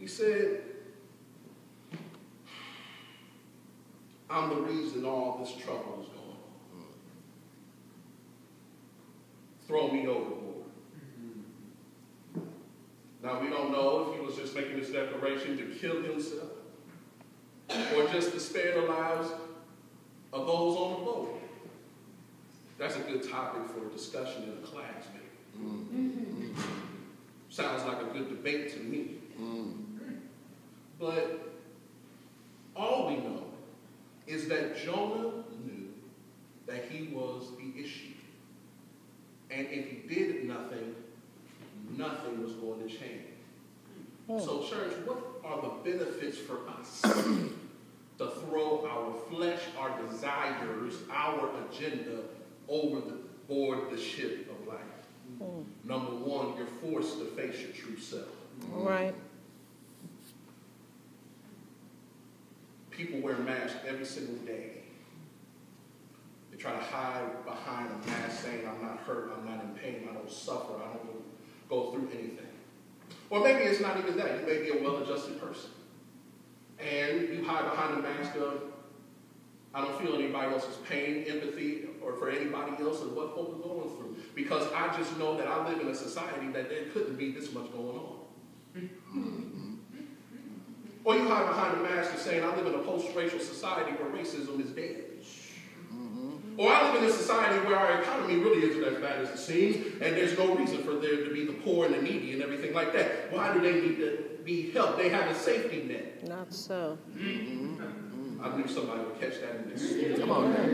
He said, I'm the reason all this trouble is going on. Throw me overboard. Now, we don't know if he was just making this declaration to kill himself or just to spare the lives of those on the boat. That's a good topic for a discussion in a class, maybe. Sounds like a good debate to me. But all we know is that Jonah knew that he was the issue. And if he did nothing, nothing was going to change. So, church, what are the benefits for us to throw our flesh, our desires, our agenda overboard the ship of life? Number one, you're forced to face your true self. Right. People wear masks every single day. They try to hide behind a mask saying, I'm not hurt, I'm not in pain, I don't suffer, I don't go through anything. Or maybe it's not even that. You may be a well-adjusted person. And you hide behind the mask of, I don't feel anybody else's pain, empathy, or for anybody else and what folk are going through. Because I just know that I live in a society that there couldn't be this much going on. Or you hide behind the mask of saying, I live in a post-racial society where racism is dead. Or I live in a society where our economy really isn't as bad as it seems, and there's no reason for there to be the poor and the needy and everything like that. Why do they need to be helped? They have a safety net. Not so. I knew somebody would catch that in this. Come on now.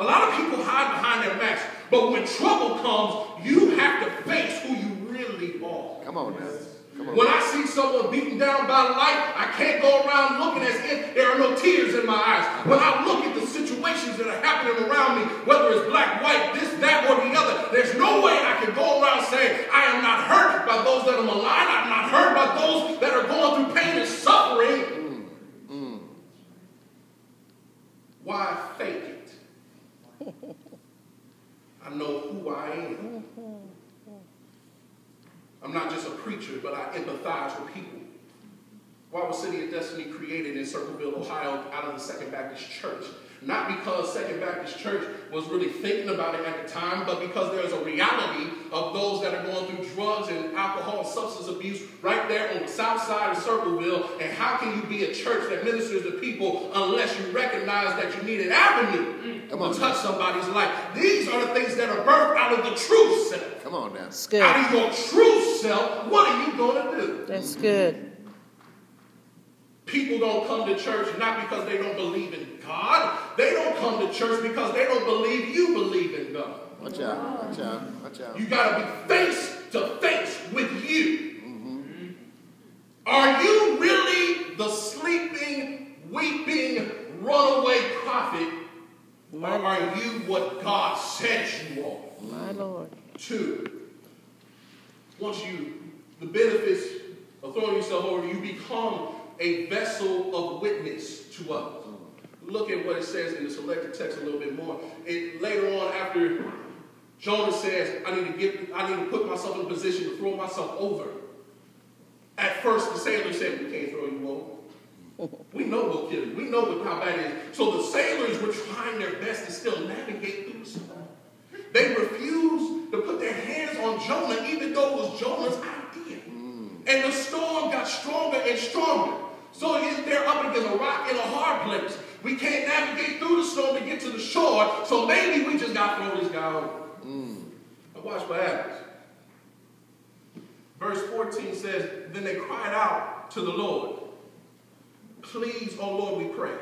A lot of people hide behind their masks, but when trouble comes, you have to face who you really are. Come on now. When I see someone beaten down by life, I can't go around looking as if there are no tears in my eyes. When I look at the situations that are happening around me, whether it's black, white, this, that, or the other, there's no way I can go around saying, I am not hurt by those that are maligned. I'm not hurt by those that are going through pain and suffering. Why fake it? I know who I am. I'm not just a preacher, but I empathize with people. Why was City of Destiny created in Circleville, Ohio, out of the Second Baptist Church? Not because Second Baptist Church was really thinking about it at the time, but because there's a reality of those that are going through drugs and alcohol and substance abuse right there on the south side of Circleville. And how can you be a church that ministers to people unless you recognize that you need an avenue to touch somebody's life? These are the things that are birthed out of the true self. Come on now. That's good. Out of your true self, what are you going to do? That's good. People don't come to church not because they don't believe in God. They don't come to church because they don't believe you believe in God. Watch out. Watch out. Watch out. You got to be face to face with you. Are you really the sleeping, weeping, runaway prophet? Or are you what God said you are? My Lord. 2, the benefits of throwing yourself over, you become a vessel of witness to others. Look at what it says in the selected text a little bit more. Later on, after Jonah says, I need to put myself in a position to throw myself over. At first, the sailors said, we can't throw you over. We know we'll kill you. We know how bad it is. So the sailors were trying their best to still navigate through the storm. They refused to put their hands on Jonah, even though it was Jonah's idea. And the storm got stronger and stronger. So they're up against a rock in a hard place. We can't navigate through the storm to get to the shore, so maybe we just got to throw this guy over. Now watch what happens. Verse 14 says, then they cried out to the Lord. Please, O Lord, we pray,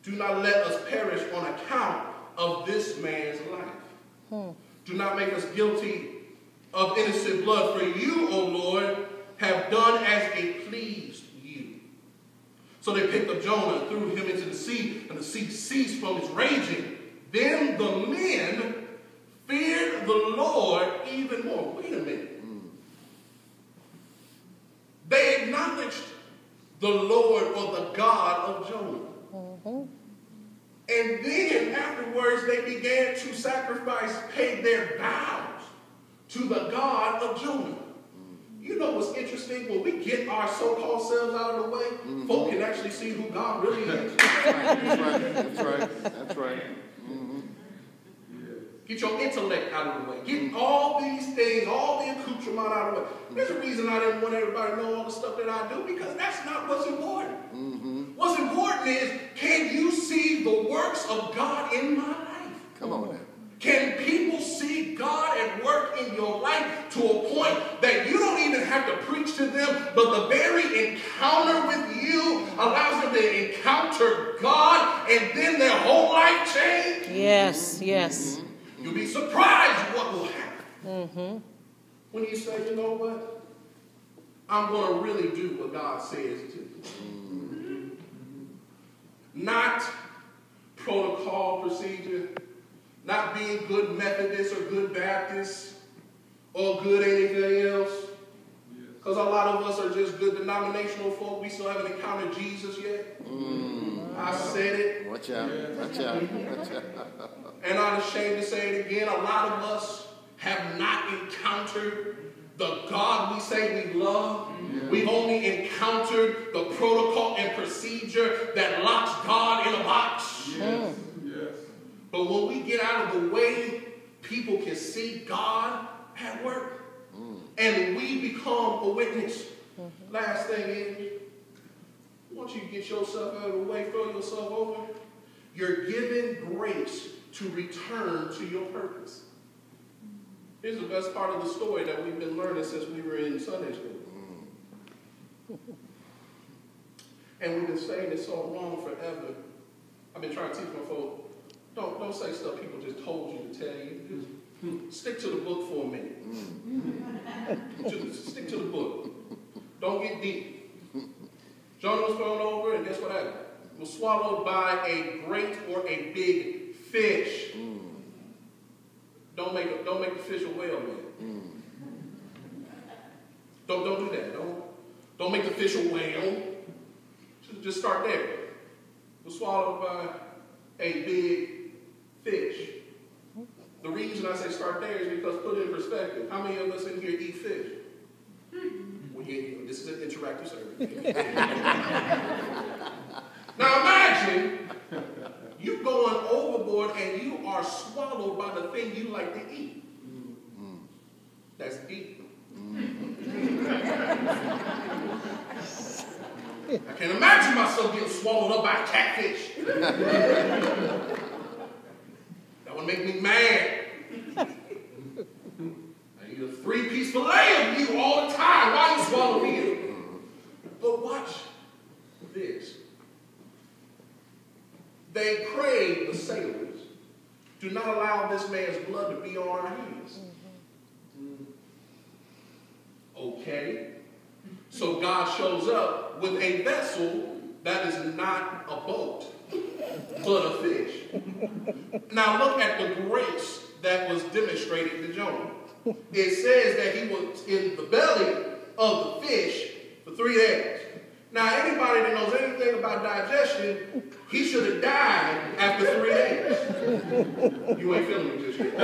do not let us perish on account of this man's life. Do not make us guilty of innocent blood, for you, O Lord, have done as it pleased you. So they picked up Jonah and threw him into the sea, and the sea ceased from its raging. Then the men feared the Lord even more. Wait a minute. They acknowledged the Lord or the God of Jonah. And then afterwards they began to sacrifice, pay their vows to the God of Jonah. You know what what's interesting? When we get our so-called selves out of the way, folk can actually see who God really is. That's right. Get your intellect out of the way. Get all these things, all the accoutrement out of the way. There's a reason I didn't want everybody to know all the stuff that I do, because that's not what's important. What's important is, can you see the works of God in my life? Come on now. Can people see God at work in your life to a point that you don't even have to preach to them, but the very encounter with you allows them to encounter God, and then their whole life change? Yes. You'll be surprised what will happen. When you say, you know what? I'm going to really do what God says to do. Not protocol, procedure. Not being good Methodist or good Baptist or good anything else. Because a lot of us are just good denominational folk. We still haven't encountered Jesus yet. I said it. Watch out. And I'm ashamed to say it again. A lot of us have not encountered the God we say we love. We've only encountered the protocol and procedure that locks God in a box. But when we get out of the way, people can see God at work. And we become a witness. Last thing is, once you get yourself out of the way, throw yourself over, you're given grace to return to your purpose. Here's the best part of the story that we've been learning since we were in Sunday school. And we've been saying it so wrong forever. I've been trying to teach my folks, don't say stuff people just told you to tell you. Just stick to the book for a minute. Just stick to the book. Don't get deep. Jonah was thrown over, and guess what happened? He was swallowed by a great or a big fish. Don't make the fish a whale, man. Don't do that. Don't make the fish a whale. Just start there. He was swallowed by a big fish. The reason I say start there is because, put it in perspective, how many of us in here eat fish? Well, yeah, this is an interactive service. Now imagine you going overboard and you are swallowed by the thing you like to eat. That's deep. I can't imagine myself getting swallowed up by a catfish. That would make me mad. I eat a 3-piece fillet of you all the time. Why you swallow me? But watch this. They prayed, the sailors, do not allow this man's blood to be on our hands. Okay. So God shows up with a vessel that is not a boat, but a fish. Now look at the grace that was demonstrated to Jonah. It says that he was in the belly of the fish for 3 days. Now anybody that knows anything about digestion, he should have died after 3 days. You ain't feeling it just yet.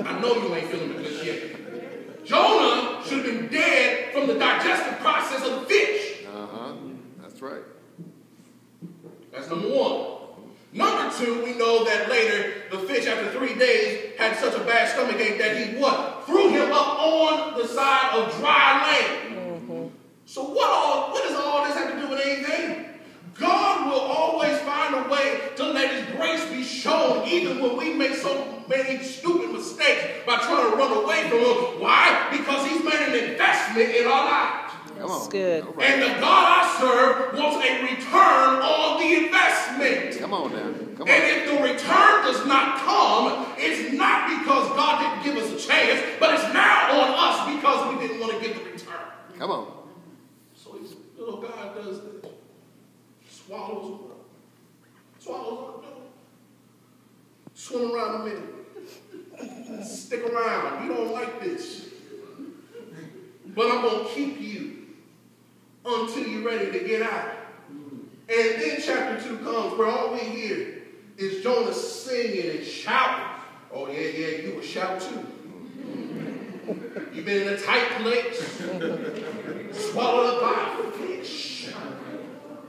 I know you ain't feeling it just yet. Jonah should have been dead from the digestive process of the fish. That's right. That's number one. Number two, we know that later the fish after 3 days had such a bad stomachache that he what? Threw him up on the side of dry land. So what does all this have to do with anything? God will always find a way to let his grace be shown even when we make so many stupid mistakes by trying to run away from him. Why? Because he's made an investment in our lives. That's good. Right. And the God I serve wants a return on the investment. Come on now. Come on. And if the return does not come, it's not because God didn't give us a chance, but it's now on us because we didn't want to get the return. Come on. So this little guy does this. Swallows him up. Swim around a minute. Stick around. You don't like this. But I'm going to keep you until you're ready to get out. And then chapter 2 comes where all we hear is Jonah singing and shouting. Oh, yeah, you will shout too. You've been in a tight place, swallowed up by a fish.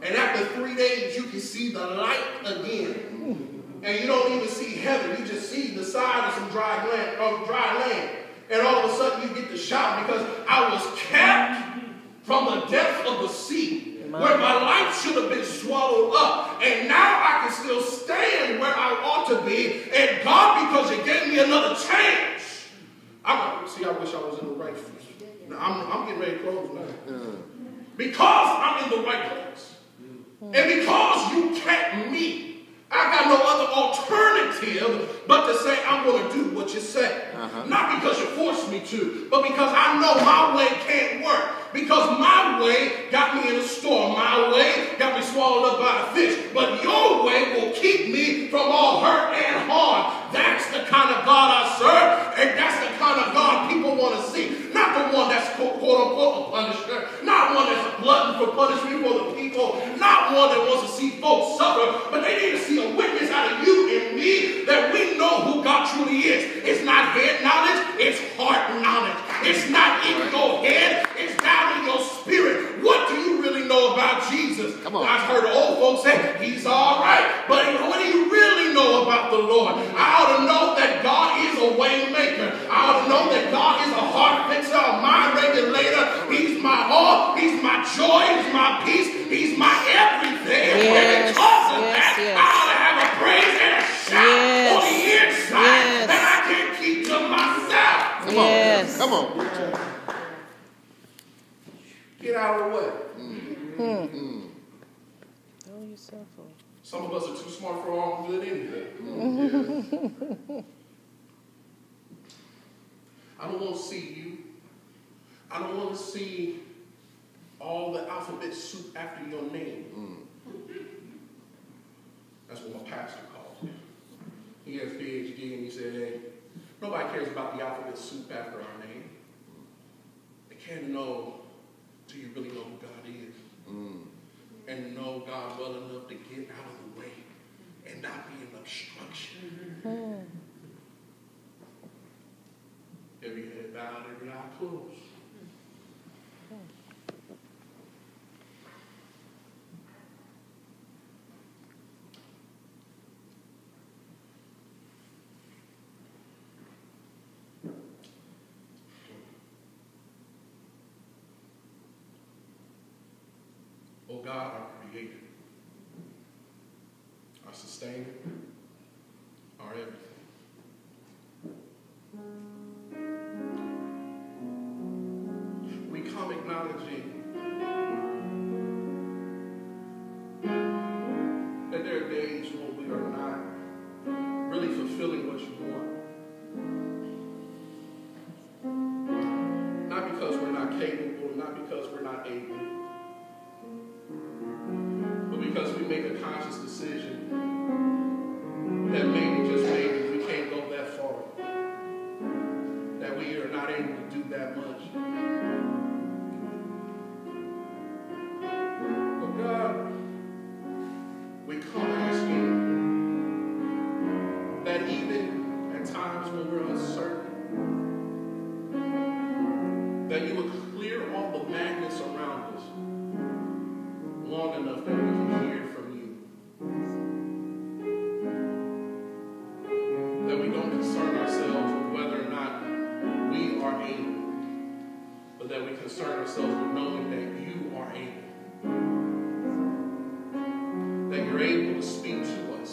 And after 3 days, you can see the light again. And you don't even see heaven. You just see the side of some dry land. And all of a sudden, you get to shout because I was kept from the depth of the sea, where my life should have been swallowed up. And now I can still stand where I ought to be. And God, because you gave me another chance. I wish I was in the right place. Now, I'm getting ready to close now. Because I'm in the right place. And because you kept me, I got no other alternative but to say I'm going to do what you say. Not because you forced me to, but because I know my way can't work. Because my way got me in a storm. My way got me swallowed up by a fish. But your way will keep me from all hurt and harm. That's the kind of God I serve. And that's the kind of God people want to see. Not the one that's quote-unquote a punisher. Not one that's a glutton for punishment for the people. Not one that wants to see folks suffer. But they need to see a witness out of you and me that we know who God truly is. It's not head knowledge. It's heart knowledge. It's not in your head. It's down in your spirit. What do you really know about Jesus? Come on. I've heard old folks say, he's all right. But what do you really know about the Lord? I ought to know that God is a way maker. I ought to know that God is a heart fixer, a mind regulator. He's my all. He's my joy. He's my peace. He's my everything. And because of that, I ought to have a praise and a shout on the inside that I can't keep to myself. Come on. Come on. Get out of the way. Throw yourself off. Some of us are too smart for our own good anyway. I don't want to see you. I don't want to see all the alphabet soup after your name. That's what my pastor calls it. He has a PhD and he said, hey, nobody cares about the alphabet soup after our name. They can't know till you really know who God is. And know God well enough to get out of the way and not be an obstruction. Every head bowed, every eye closed. Oh God, our Creator, our Sustainer, our everything. We come acknowledging that there are days when we are not really fulfilling what you want. Not because we're not capable, not because we're not able. Because we make a conscious decision that maybe, just maybe, we can't go that far. That we are not able to do that much. But God, we come asking that even at times when we're uncertain, that you would clear all the madness around us long enough that we can hear from you. That we don't concern ourselves with whether or not we are able, but that we concern ourselves with knowing that you are able. That you're able to speak to us.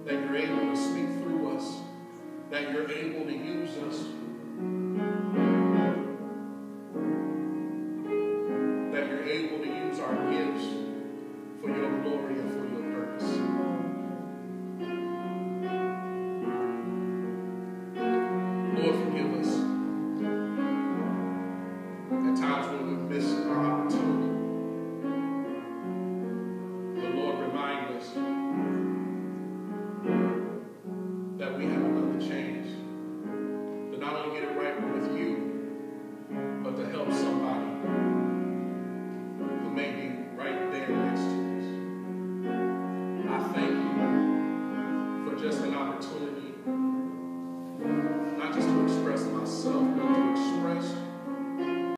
That you're able to speak through us. That you're able to use us. That you're able to use our gifts for your glory and for your purpose. Lord, forgive us. At times when we miss our opportunity. But Lord, remind us that we have another chance to not only get it right with you, but to help